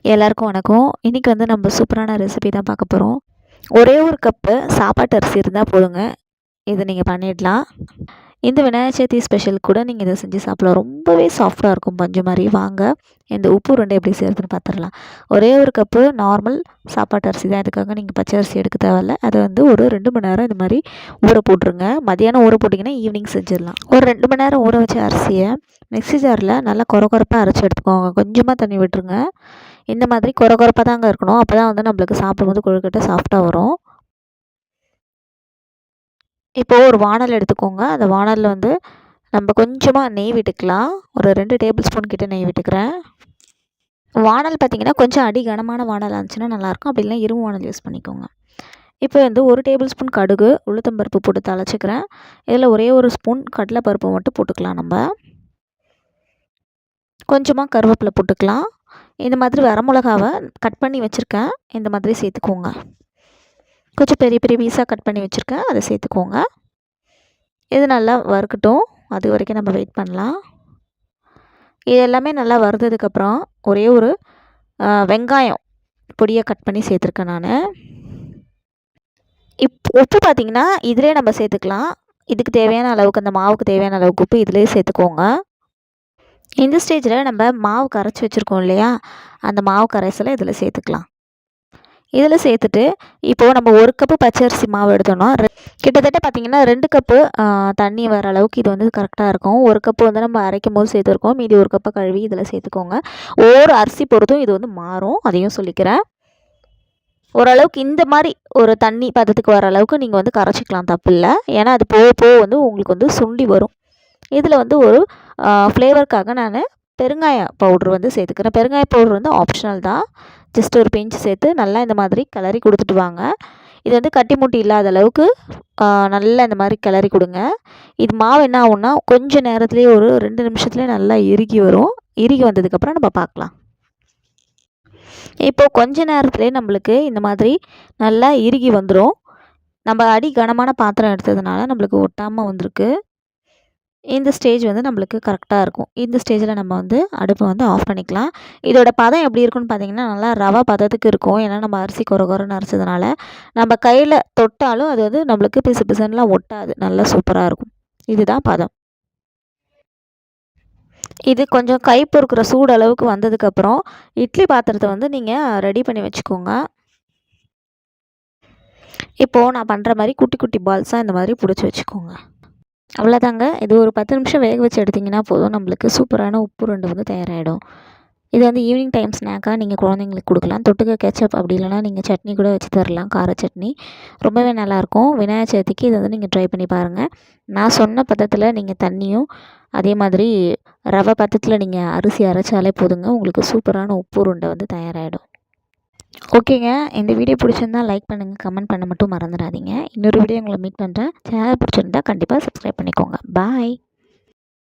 எல்லாருக்கும் வணக்கம். இன்றைக்கி வந்து நம்ம சூப்பரான ரெசிபி தான் பார்க்க போகிறோம். ஒரே ஒரு கப்பு சாப்பாட்டு அரிசி இருந்தால் போதுங்க. இதை நீங்கள் பண்ணிடலாம். இந்த விநாயகர் சதுர்த்தி ஸ்பெஷல் கூட நீங்கள் இதை செஞ்சு சாப்பிடலாம். ரொம்பவே சாஃப்டாக இருக்கும் பஞ்சு மாதிரி. வாங்க இந்த உப்பு உருண்டை எப்படி செய்கிறதுன்னு பார்த்துடலாம். ஒரே ஒரு கப்பு நார்மல் சாப்பாட்டு அரிசி தான். இதுக்காக நீங்கள் பச்சை அரிசி எடுக்க தேவையில்ல. அதை வந்து ஒரு 2 மணி நேரம் இது மாதிரி ஊற போட்டுருங்க. மதியானம் ஊற போட்டிங்கன்னா ஈவினிங் செஞ்சிடலாம். ஒரு 2 மணி நேரம் ஊற வச்ச அரிசியை மிக்ஸி ஜாரில் நல்லா கொரப்பாக அரைச்சி எடுத்துக்கோங்க. கொஞ்சமாக தண்ணி விட்டுருங்க. இந்த மாதிரி கொரப்பாக தாங்க இருக்கணும். அப்போ தான் வந்து நம்மளுக்கு சாப்பிடும்போது கொழுக்கட்டை சாஃப்டாக வரும். இப்போது ஒரு வானல் எடுத்துக்கோங்க. அந்த வானலில் வந்து நம்ம கொஞ்சமாக நெய் விட்டுக்கலாம். ஒரு 2 டேபிள் ஸ்பூன் கிட்ட நெய் விட்டுக்கிறேன். வானல் பார்த்திங்கன்னா கொஞ்சம் அடி கனமான வானல் இருந்துச்சுன்னா நல்லாயிருக்கும். அப்படி இல்லைனா இரும்பு வானல் யூஸ் பண்ணிக்கோங்க. இப்போ வந்து 1 டேபிள் ஸ்பூன் கடுகு, உளுத்தம்பருப்பு போட்டு தாளிச்சிக்கிறேன். இதில் ஒரே ஒரு ஸ்பூன் கடலைப்பருப்பு மட்டும் போட்டுக்கலாம். நம்ம கொஞ்சமாக கருவேப்பிலை போட்டுக்கலாம். இந்த மாதிரி வரமிளகாவை கட் பண்ணி வச்சுருக்கேன். இந்த மாதிரி சேர்த்துக்கோங்க. கொஞ்சம் பெரிய பெரிய பீஸாக கட் பண்ணி வச்சுருக்கேன். அதை சேர்த்துக்கோங்க. இது நல்லா வறுக்கட்டும். அது வரைக்கும் நம்ம வெயிட் பண்ணலாம். இது எல்லாமே நல்லா வறுத்ததுக்கப்புறம் ஒரே ஒரு வெங்காயம் பொடியை கட் பண்ணி சேர்த்துருக்கேன் நான். உப்பு பார்த்திங்கன்னா இதிலே நம்ம சேர்த்துக்கலாம். இதுக்கு தேவையான அளவுக்கு, அந்த மாவுக்கு தேவையான அளவுக்கு உப்பு இதிலே சேர்த்துக்கோங்க. இந்த ஸ்டேஜில் நம்ம மாவு கரைச்சி வச்சுருக்கோம் இல்லையா, அந்த மாவு கரைசலை இதில் சேர்த்துக்கலாம். இதில் சேர்த்துட்டு இப்போது நம்ம 1 கப்பு பச்சரிசி மாவு எடுத்தோன்னா கிட்டத்தட்ட பார்த்திங்கன்னா 2 கப்பு தண்ணி வர அளவுக்கு இது வந்து கரெக்டாக இருக்கும். 1 கப்பு வந்து நம்ம அரைக்கும் போது சேர்த்துருக்கோம். மீதி 1 கப்பை கழுவி இதில் சேர்த்துக்கோங்க. ஒவ்வொரு அரிசி பொறுத்தும் இது வந்து மாறும். அதையும் சொல்லிக்கிறேன். ஓரளவுக்கு இந்த மாதிரி ஒரு தண்ணி பதத்துக்கு வர அளவுக்கு நீங்கள் வந்து கரைச்சிக்கலாம், தப்பு இல்லை. ஏன்னா அது போக போக வந்து உங்களுக்கு வந்து சுண்டி வரும். இதில் வந்து ஒரு ஃப்ளேவருக்காக நான் பெருங்காய பவுட்ரு வந்து சேர்த்துக்கிறேன். பெருங்காய பவுட்ரு வந்து ஆப்ஷனல் தான். ஜஸ்ட் ஒரு பிஞ்ச் சேர்த்து நல்லா இந்த மாதிரி கிளறி கொடுத்துட்டு வாங்க. இது வந்து கட்டி முட்டி இல்லாத அளவுக்கு நல்லா இந்த மாதிரி கிளறி கொடுங்க. இது மாவு என்ன ஆகும்னா கொஞ்சம் நேரத்துலேயே ஒரு 2 நிமிஷத்துலேயே நல்லா இறுகி வரும். இறுகி வந்ததுக்கப்புறம் நம்ம பார்க்கலாம். இப்போது கொஞ்ச நேரத்துலேயே நம்மளுக்கு இந்த மாதிரி நல்லா இறுகி வந்துடும். நம்ம அடி கனமான பாத்திரம் எடுத்ததுனால நம்மளுக்கு ஒட்டாமல் வந்திருக்கு. இந்த ஸ்டேஜ் வந்து நம்மளுக்கு கரெக்டாக இருக்கும். இந்த ஸ்டேஜில் நம்ம வந்து அடுப்பை வந்து ஆஃப் பண்ணிக்கலாம். இதோட பதம் எப்படி இருக்குன்னு பார்த்தீங்கன்னா நல்லா ரவை பதத்துக்கு இருக்கும். ஏன்னா நம்ம அரிசி கொரன்னு அரைச்சதுனால நம்ம கையில் தொட்டாலும் அது வந்து நம்மளுக்கு பிசு பிசுன்னுலாம் ஒட்டாது. நல்லா சூப்பராக இருக்கும். இதுதான் பதம். இது கொஞ்சம் கை பொறுக்கிற சூடு அளவுக்கு வந்ததுக்கப்புறம் இட்லி பாத்திரத்தை வந்து நீங்கள் ரெடி பண்ணி வச்சுக்கோங்க. இப்போது நான் பண்ணுற மாதிரி குட்டி குட்டி பால்ஸாக இந்த மாதிரி பிடிச்சி வச்சுக்கோங்க. அவ்வளோதாங்க. இது ஒரு 10 நிமிஷம் வேக வச்சு எடுத்திங்கன்னா போதும். நம்மளுக்கு சூப்பரான உப்பு உருண்டை வந்து தயாராகிடும். இது வந்து ஈவினிங் டைம் ஸ்நாக்காக நீங்கள் குழந்தைங்களுக்கு கொடுக்கலாம். தொட்டுக்க கெச்சப் அப்படி இல்லைனா நீங்கள் சட்னி கூட வச்சு தரலாம். கார சட்னி ரொம்பவே நல்லாயிருக்கும். விநாயகர் சதுர்த்திக்கு இதை வந்து நீங்கள் ட்ரை பண்ணி பாருங்கள். நான் சொன்ன பதத்தில் நீங்கள் தண்ணியும் அதே மாதிரி ரவை பதத்தில் நீங்கள் அரிசி அரைச்சாலே போதுங்க. உங்களுக்கு சூப்பரான உப்பு உருண்டை வந்து தயாராகிடும். ஓகேங்க. இந்த வீடியோ பிடிச்சிருந்தா லைக் பண்ணுங்கள், கமெண்ட் பண்ண மட்டும் மறந்துடாதீங்க. இன்னொரு வீடியோ உங்களை மீட் பண்ணுறேன். சேனல் பிடிச்சிருந்தா கண்டிப்பாக சப்ஸ்கிரைப் பண்ணிக்கோங்க. பாய்.